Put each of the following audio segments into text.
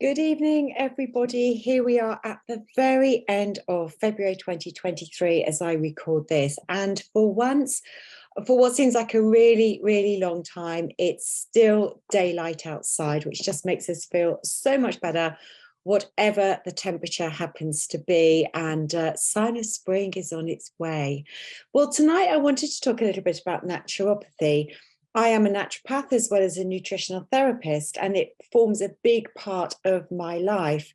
Good evening, everybody. Here we are at the very end of February 2023 as I record this. And for once, for what seems like a really, really long time, it's still daylight outside, which just makes us feel so much better, whatever the temperature happens to be. And sign of spring is on its way. Well, tonight I wanted to talk a little bit about naturopathy. I am a naturopath as well as a nutritional therapist, and it forms a big part of my life.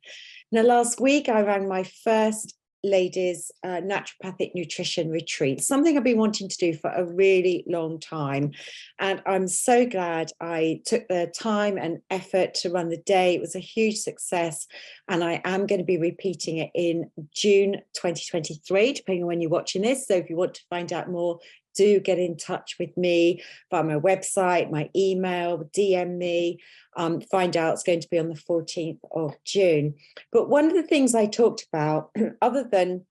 Now, last week I ran my first ladies naturopathic nutrition retreat, something I've been wanting to do for a really long time. And I'm so glad I took the time and effort to run the day. It was a huge success. And I am going to be repeating it in June 2023, depending on when you're watching this. So if you want to find out more, do get in touch with me via my website, my email, DM me, find out. It's going to be on the 14th of June. But one of the things I talked about, other than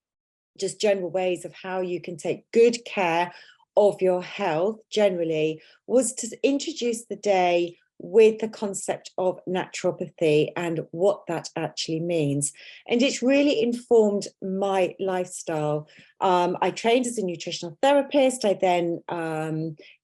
just general ways of how you can take good care of your health generally, was to introduce the day with the concept of naturopathy and what that actually means. And it's really informed my lifestyle. I trained as a nutritional therapist. I then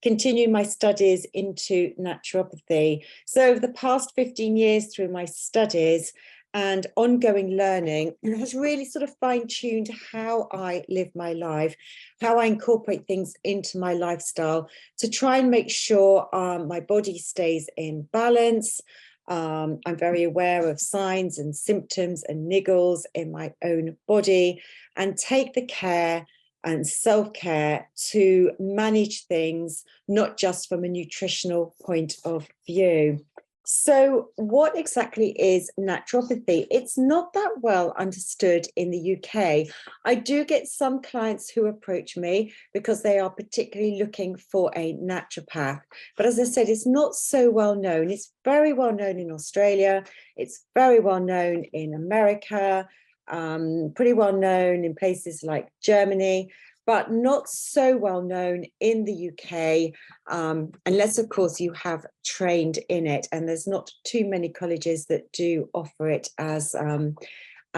continued my studies into naturopathy. So over the past 15 years through my studies and ongoing learning, it has really sort of fine-tuned how I live my life, how I incorporate things into my lifestyle to try and make sure my body stays in balance. I'm very aware of signs and symptoms and niggles in my own body and take the care and self-care to manage things, not just from a nutritional point of view. So what exactly is naturopathy? It's not that well understood in the UK. I do get some clients who approach me because they are particularly looking for a naturopath. But as I said, it's not so well known. It's very well known in Australia. It's very well known in America, pretty well known in places like Germany, but not so well known in the UK, unless, of course, you have trained in it. And there's not too many colleges that do offer it as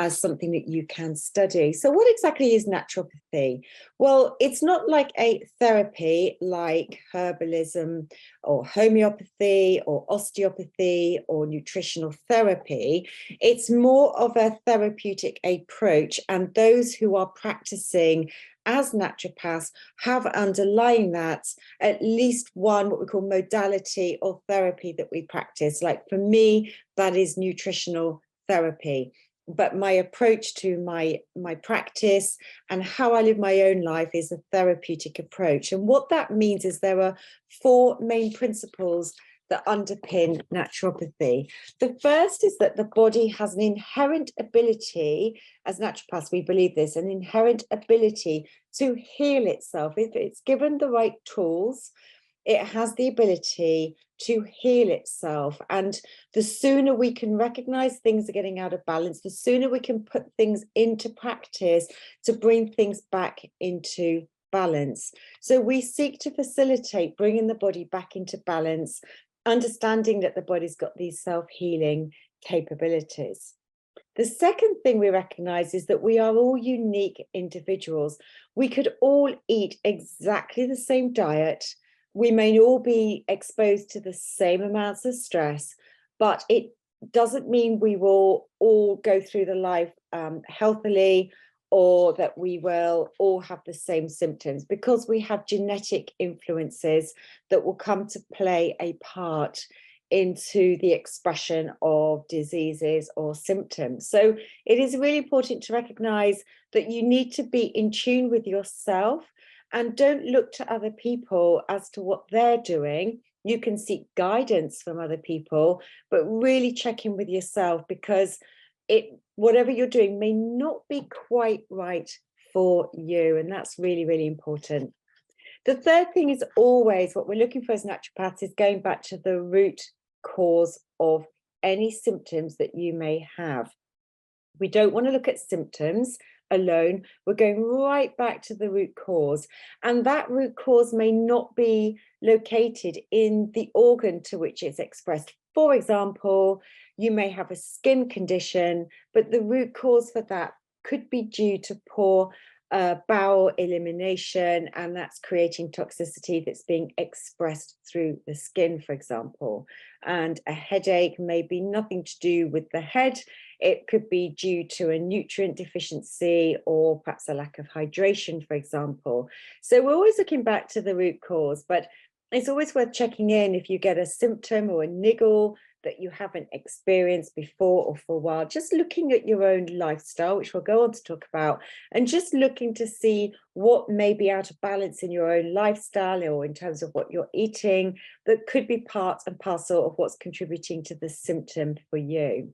something that you can study. So what exactly is naturopathy? Well, it's not like a therapy like herbalism or homeopathy or osteopathy or nutritional therapy. It's more of a therapeutic approach, and those who are practicing as naturopaths have underlying that at least one what we call modality or therapy that we practice. Like for me, that is nutritional therapy. But my approach to my practice and how I live my own life is a therapeutic approach. And what that means is there are four main principles that underpin naturopathy. The first is that the body has an inherent ability, as naturopaths we believe this, an inherent ability to heal itself. If it's given the right tools, it has the ability to heal itself. And the sooner we can recognize things are getting out of balance, the sooner we can put things into practice to bring things back into balance. So we seek to facilitate bringing the body back into balance, understanding that the body's got these self-healing capabilities. The second thing we recognize is that we are all unique individuals. We could all eat exactly the same diet. We may all be exposed to the same amounts of stress, but it doesn't mean we will all go through the life healthily, or that we will all have the same symptoms, because we have genetic influences that will come to play a part into the expression of diseases or symptoms. So it is really important to recognize that you need to be in tune with yourself and don't look to other people as to what they're doing. You can seek guidance from other people, but really check in with yourself, because whatever you're doing may not be quite right for you. And that's really, really important. The third thing is always what we're looking for as naturopaths is going back to the root cause of any symptoms that you may have. We don't want to look at symptoms alone. We're going right back to the root cause. And that root cause may not be located in the organ to which it's expressed. For example, You may have a skin condition, but the root cause for that could be due to poor bowel elimination, and that's creating toxicity that's being expressed through the skin, for example. And a headache may be nothing to do with the head. It could be due to a nutrient deficiency or perhaps a lack of hydration, for example. So we're always looking back to the root cause, but it's always worth checking in if you get a symptom or a niggle that you haven't experienced before or for a while, just looking at your own lifestyle, which we'll go on to talk about, and just looking to see what may be out of balance in your own lifestyle or in terms of what you're eating that could be part and parcel of what's contributing to the symptom for you.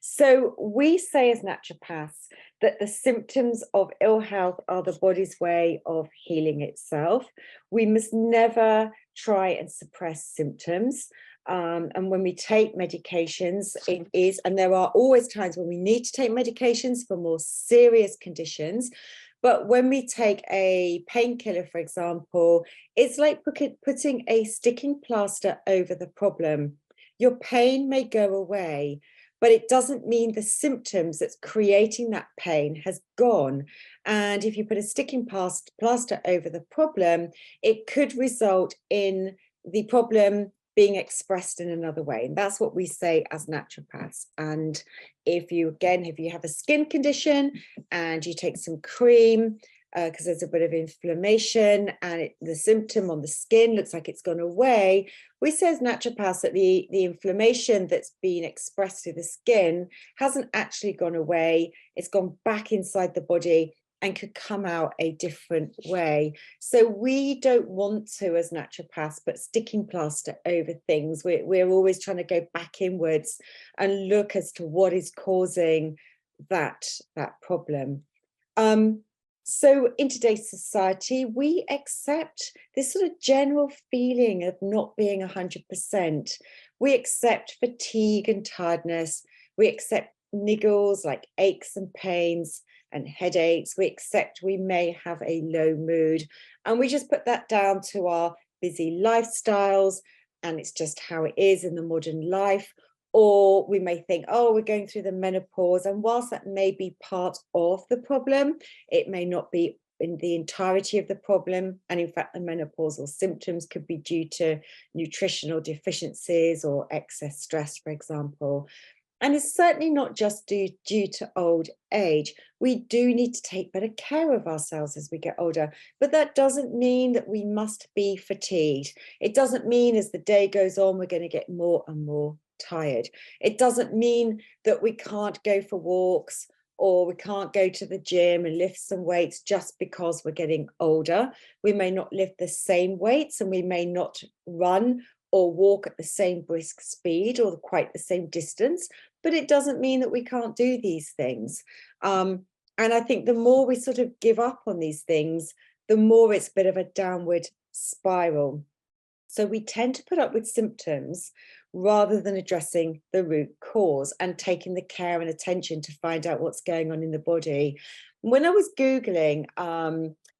So we say as naturopaths that the symptoms of ill health are the body's way of healing itself. We must never try and suppress symptoms. And when we take medications, it is, and there are always times when we need to take medications for more serious conditions. But when we take a painkiller, for example, it's like putting a sticking plaster over the problem. Your pain may go away, but it doesn't mean the symptoms that's creating that pain has gone. And if you put a sticking plaster over the problem, it could result in the problem being expressed in another way. And that's what we say as naturopaths. And if you have a skin condition and you take some cream, because there's a bit of inflammation and the symptom on the skin looks like it's gone away, we say as naturopaths that the inflammation that's been expressed through the skin hasn't actually gone away. It's gone back inside the body and could come out a different way. So we don't want to, as naturopaths, put sticking plaster over things. We're always trying to go back inwards and look as to what is causing that problem. So in today's society, we accept this sort of general feeling of not being 100%. We accept fatigue and tiredness. We accept niggles like aches and pains and headaches. We accept we may have a low mood, and we just put that down to our busy lifestyles, and it's just how it is in the modern life. Or we may think, oh, we're going through the menopause, and whilst that may be part of the problem, it may not be in the entirety of the problem. And in fact, the menopausal symptoms could be due to nutritional deficiencies or excess stress, for example. And it's certainly not just due to old age. We do need to take better care of ourselves as we get older, but that doesn't mean that we must be fatigued. It doesn't mean as the day goes on, we're going to get more and more tired. It doesn't mean that we can't go for walks or we can't go to the gym and lift some weights just because we're getting older. We may not lift the same weights, and we may not run or walk at the same brisk speed or quite the same distance, but it doesn't mean that we can't do these things. And I think the more we sort of give up on these things, the more it's a bit of a downward spiral. So we tend to put up with symptoms rather than addressing the root cause and taking the care and attention to find out what's going on in the body. When I was Googling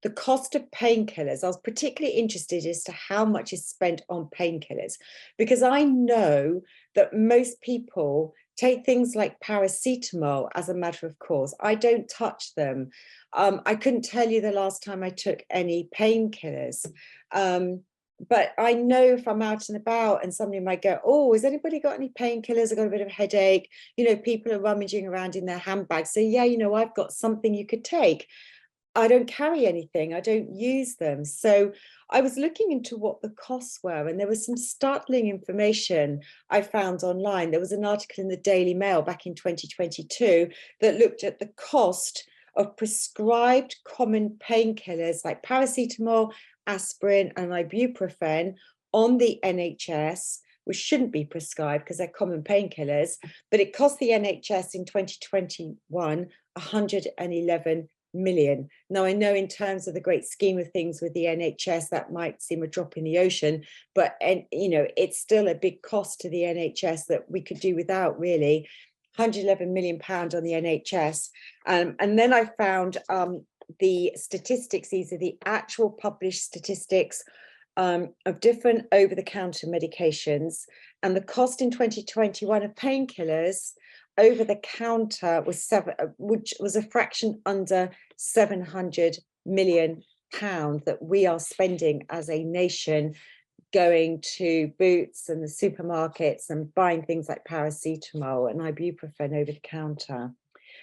the cost of painkillers, I was particularly interested as to how much is spent on painkillers, because I know that most people take things like paracetamol as a matter of course. I don't touch them. I couldn't tell you the last time I took any painkillers. But I know if I'm out and about and somebody might go, oh, has anybody got any painkillers? I've got a bit of a headache. You know, people are rummaging around in their handbags. So yeah, you know, I've got something you could take. I don't carry anything. I don't use them. So I was looking into what the costs were, and there was some startling information I found online. There was an article in the Daily Mail back in 2022 that looked at the cost of prescribed common painkillers like paracetamol, aspirin and ibuprofen on the NHS, which shouldn't be prescribed because they're common painkillers, but it cost the NHS in 2021 111 million. Now, I know in terms of the great scheme of things with the NHS, that might seem a drop in the ocean, but you know, it's still a big cost to the NHS that we could do without, really. 111 million pounds on the NHS. And then I found the statistics, these are the actual published statistics of different over-the-counter medications, and the cost in 2021 of painkillers over the counter was which was a fraction under 700 million pounds that we are spending as a nation going to Boots and the supermarkets and buying things like paracetamol and ibuprofen over the counter.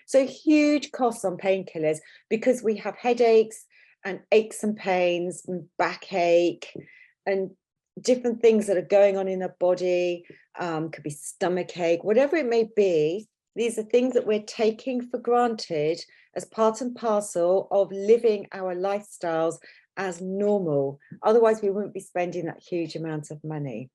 So huge costs on painkillers because we have headaches and aches and pains and backache and different things that are going on in our body, could be stomach ache, whatever it may be. These are things that we're taking for granted as part and parcel of living our lifestyles as normal. Otherwise, we wouldn't be spending that huge amount of money.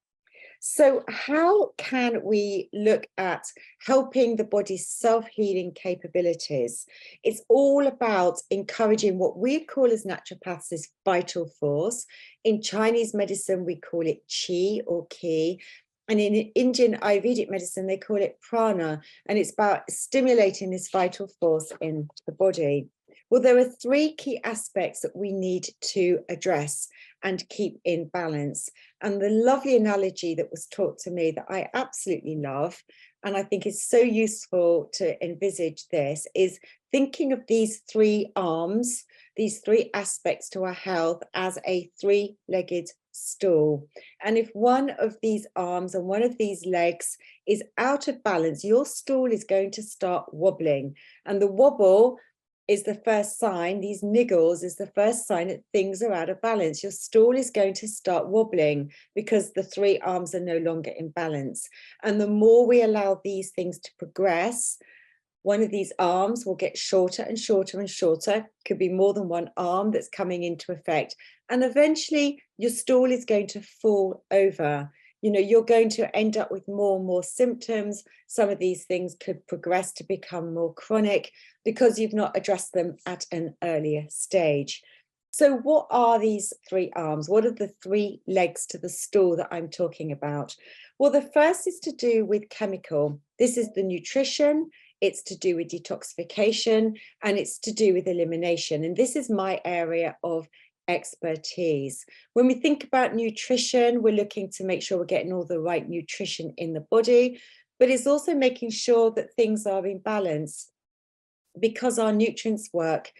So how can we look at helping the body's self-healing capabilities? It's all about encouraging what we call as naturopaths this vital force. In Chinese medicine, we call it qi or ki. And in Indian Ayurvedic medicine, they call it prana. And it's about stimulating this vital force in the body. Well, there are three key aspects that we need to address and keep in balance. And the lovely analogy that was taught to me that I absolutely love, and I think is so useful to envisage this, is thinking of these three arms, these three aspects to our health as a three-legged stool. And if one of these arms and one of these legs is out of balance, your stool is going to start wobbling. And the wobble is the first sign, these niggles is the first sign that things are out of balance. Your stool is going to start wobbling because the three arms are no longer in balance. And the more we allow these things to progress, one of these arms will get shorter and shorter and shorter. Could be more than one arm that's coming into effect. And eventually your stool is going to fall over. You know, you're going to end up with more and more symptoms. Some of these things could progress to become more chronic because you've not addressed them at an earlier stage. So what are these three arms? What are the three legs to the stool that I'm talking about? Well, the first is to do with chemical. This is the nutrition. It's to do with detoxification, and it's to do with elimination. And this is my area of expertise. When we think about nutrition, we're looking to make sure we're getting all the right nutrition in the body, but it's also making sure that things are in balance because our nutrients work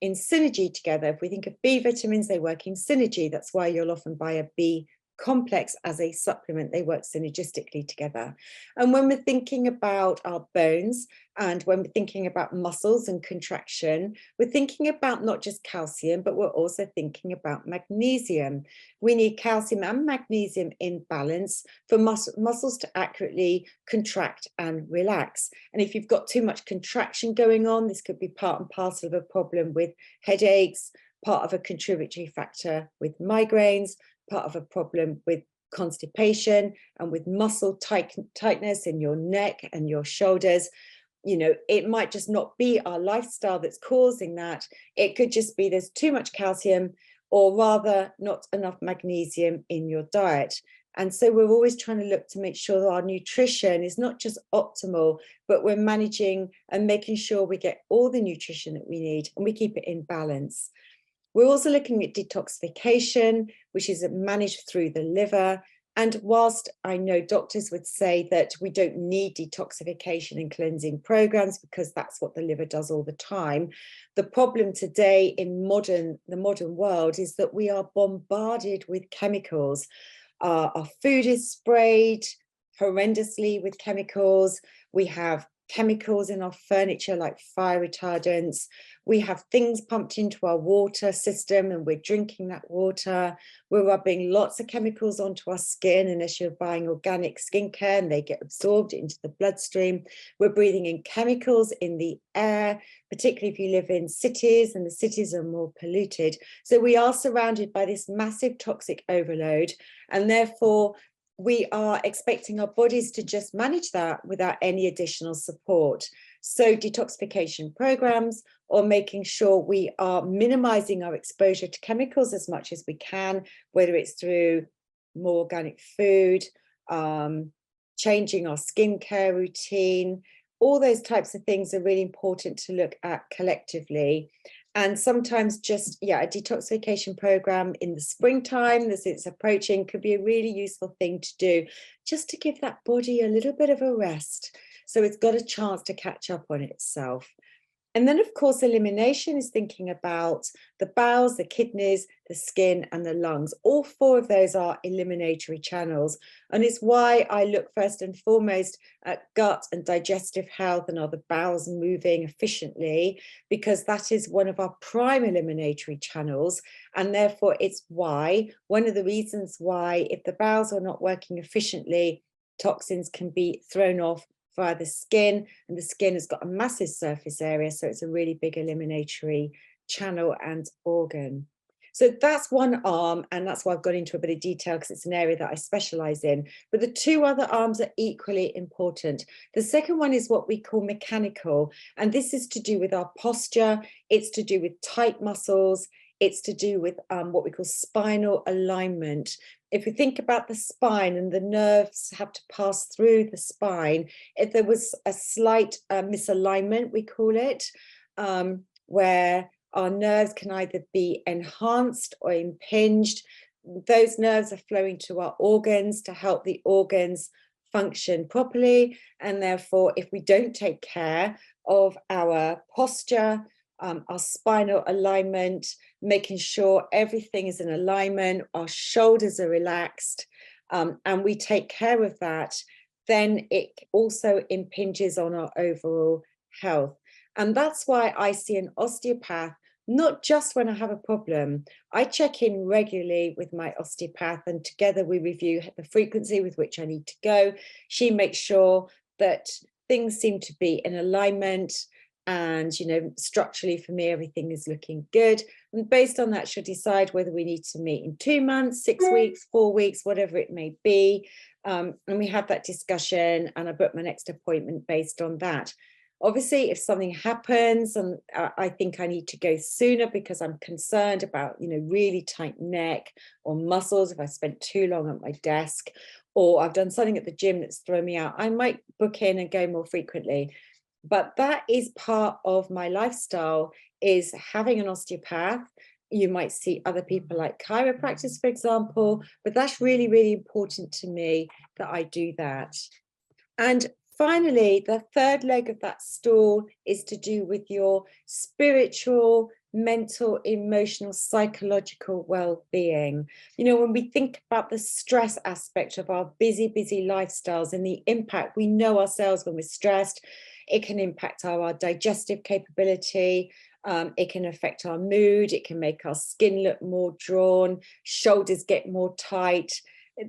in synergy together. If we think of B vitamins, they work in synergy. That's why you'll often buy a B complex as a supplement. They work synergistically together. And when we're thinking about our bones and when we're thinking about muscles and contraction, we're thinking about not just calcium, but we're also thinking about magnesium. We need calcium and magnesium in balance for muscles to accurately contract and relax. And if you've got too much contraction going on, this could be part and parcel of a problem with headaches, part of a contributory factor with migraines, part of a problem with constipation and with muscle tightness in your neck and your shoulders. You know, it might just not be our lifestyle that's causing that. It could just be there's too much calcium, or rather not enough magnesium in your diet. And so we're always trying to look to make sure that our nutrition is not just optimal, but we're managing and making sure we get all the nutrition that we need and we keep it in balance. We're also looking at detoxification, which is managed through the liver. And whilst I know doctors would say that we don't need detoxification and cleansing programs because that's what the liver does all the time, the problem today in the modern world is that we are bombarded with chemicals. Our food is sprayed horrendously with chemicals. We have chemicals in our furniture like fire retardants. We have things pumped into our water system and we're drinking that water. We're rubbing lots of chemicals onto our skin unless you're buying organic skincare and they get absorbed into the bloodstream. We're breathing in chemicals in the air, particularly if you live in cities and the cities are more polluted. So we are surrounded by this massive toxic overload, and therefore we are expecting our bodies to just manage that without any additional support. So detoxification programs, or making sure we are minimizing our exposure to chemicals as much as we can, whether it's through more organic food, changing our skincare routine, all those types of things are really important to look at collectively. And sometimes just, a detoxification program in the springtime as it's approaching could be a really useful thing to do, just to give that body a little bit of a rest, so it's got a chance to catch up on itself. And then, of course, elimination is thinking about the bowels, the kidneys, the skin, and the lungs. All four of those are eliminatory channels. And it's why I look first and foremost at gut and digestive health, and are the bowels moving efficiently, because that is one of our prime eliminatory channels. And therefore, it's why, one of the reasons why, if the bowels are not working efficiently, toxins can be thrown off via the skin, and the skin has got a massive surface area, so it's a really big eliminatory channel and organ. So that's one arm, and that's why I've gone into a bit of detail, because it's an area that I specialize in. But the two other arms are equally important. The second one is what we call mechanical, and this is to do with our posture. It's to do with tight muscles. It's to do with what we call spinal alignment. If we think about the spine, and the nerves have to pass through the spine, if there was a slight misalignment, we call it, where our nerves can either be enhanced or impinged, those nerves are flowing to our organs to help the organs function properly. And therefore, if we don't take care of our posture, our spinal alignment, making sure everything is in alignment, our shoulders are relaxed, and we take care of that, then it also impinges on our overall health. And that's why I see an osteopath, not just when I have a problem. I check in regularly with my osteopath, and together we review the frequency with which I need to go. She makes sure that things seem to be in alignment, and structurally for me everything is looking good, and based on that she'll decide whether we need to meet in 2 months, 6 weeks, 4 weeks, whatever it may be, and we have that discussion, and I book my next appointment based on that. Obviously, if something happens and I think I need to go sooner because I'm concerned about really tight neck or muscles, if I spent too long at my desk, or I've done something at the gym that's thrown me out, I might book in and go more frequently. But that is part of my lifestyle, is having an osteopath. You might see other people like chiropractors, for example, but that's really, really important to me that I do that. And finally, the third leg of that stool is to do with your spiritual, mental, emotional, psychological well-being. When we think about the stress aspect of our busy lifestyles and the impact, we know ourselves when we're stressed, it can impact our digestive capability, it can affect our mood, it can make our skin look more drawn, shoulders get more tight.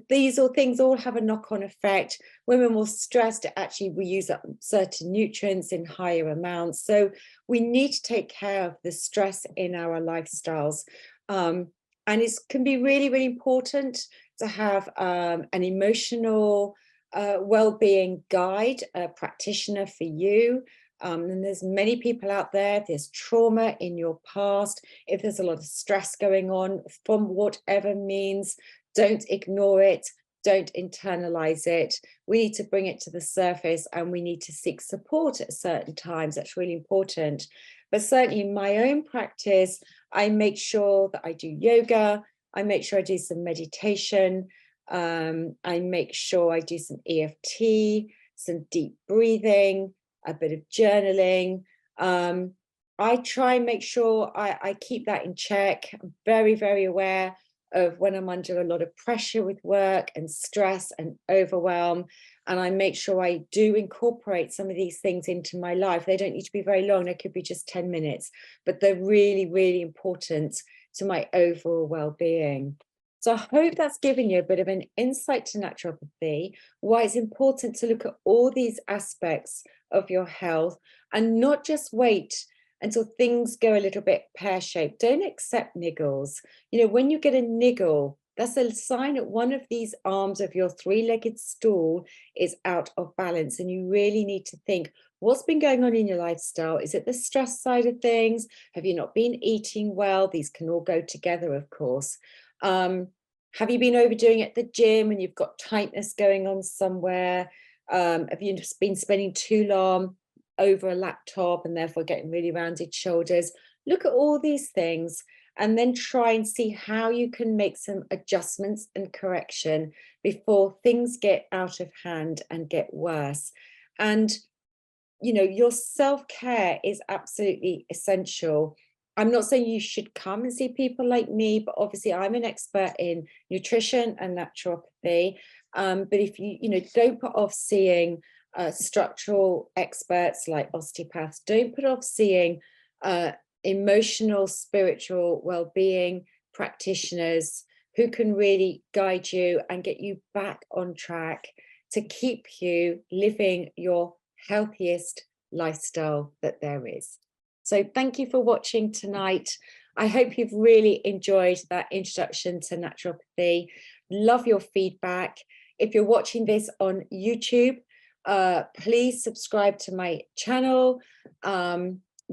These things all have a knock-on effect. When we're more stressed, actually we use up certain nutrients in higher amounts. So we need to take care of the stress in our lifestyles. And it can be really, really important to have an emotional well-being guide, a practitioner for you. And there's many people out there. If there's trauma in your past, if there's a lot of stress going on from whatever means, don't ignore it, don't internalize it. We need to bring it to the surface, and we need to seek support at certain times. That's really important. But certainly in my own practice, I make sure that I do yoga, I make sure I do some meditation, I make sure I do some EFT, some deep breathing, a bit of journaling. I try and make sure I keep that in check. I'm very, very aware of when I'm under a lot of pressure with work and stress and overwhelm. And I make sure I do incorporate some of these things into my life. They don't need to be very long. They could be just 10 minutes, but they're really, really important to my overall well-being. So I hope that's given you a bit of an insight to naturopathy, why it's important to look at all these aspects of your health and not just wait until things go a little bit pear-shaped. Don't accept niggles. When you get a niggle, that's a sign that one of these arms of your three-legged stool is out of balance. And you really need to think, what's been going on in your lifestyle? Is it the stress side of things? Have you not been eating well? These can all go together, of course. Have you been overdoing it at the gym and you've got tightness going on somewhere? Have you just been spending too long over a laptop and therefore getting really rounded shoulders? look at all these things and then try and see how you can make some adjustments and correction before things get out of hand and get worse. And your self-care is absolutely essential. I'm not saying you should come and see people like me, but obviously I'm an expert in nutrition and naturopathy. But if don't put off seeing structural experts like osteopaths, don't put off seeing emotional, spiritual well-being practitioners who can really guide you and get you back on track to keep you living your healthiest lifestyle that there is. So thank you for watching tonight. I hope you've really enjoyed that introduction to naturopathy. Love your feedback. If you're watching this on YouTube, please subscribe to my channel,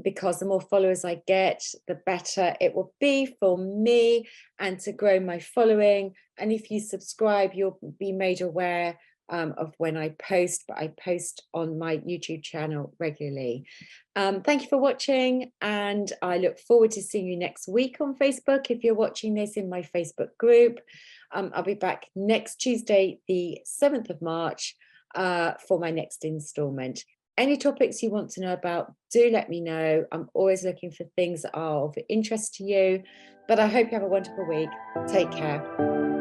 because the more followers I get, the better it will be for me and to grow my following. And if you subscribe, you'll be made aware of when I post, but I post on my YouTube channel regularly. Thank you for watching, and I look forward to seeing you next week on Facebook if you're watching this in my Facebook group. I'll be back next Tuesday, the 7th of March, for my next installment. Any topics you want to know about, do let me know. I'm always looking for things that are of interest to you, but I hope you have a wonderful week. Take care.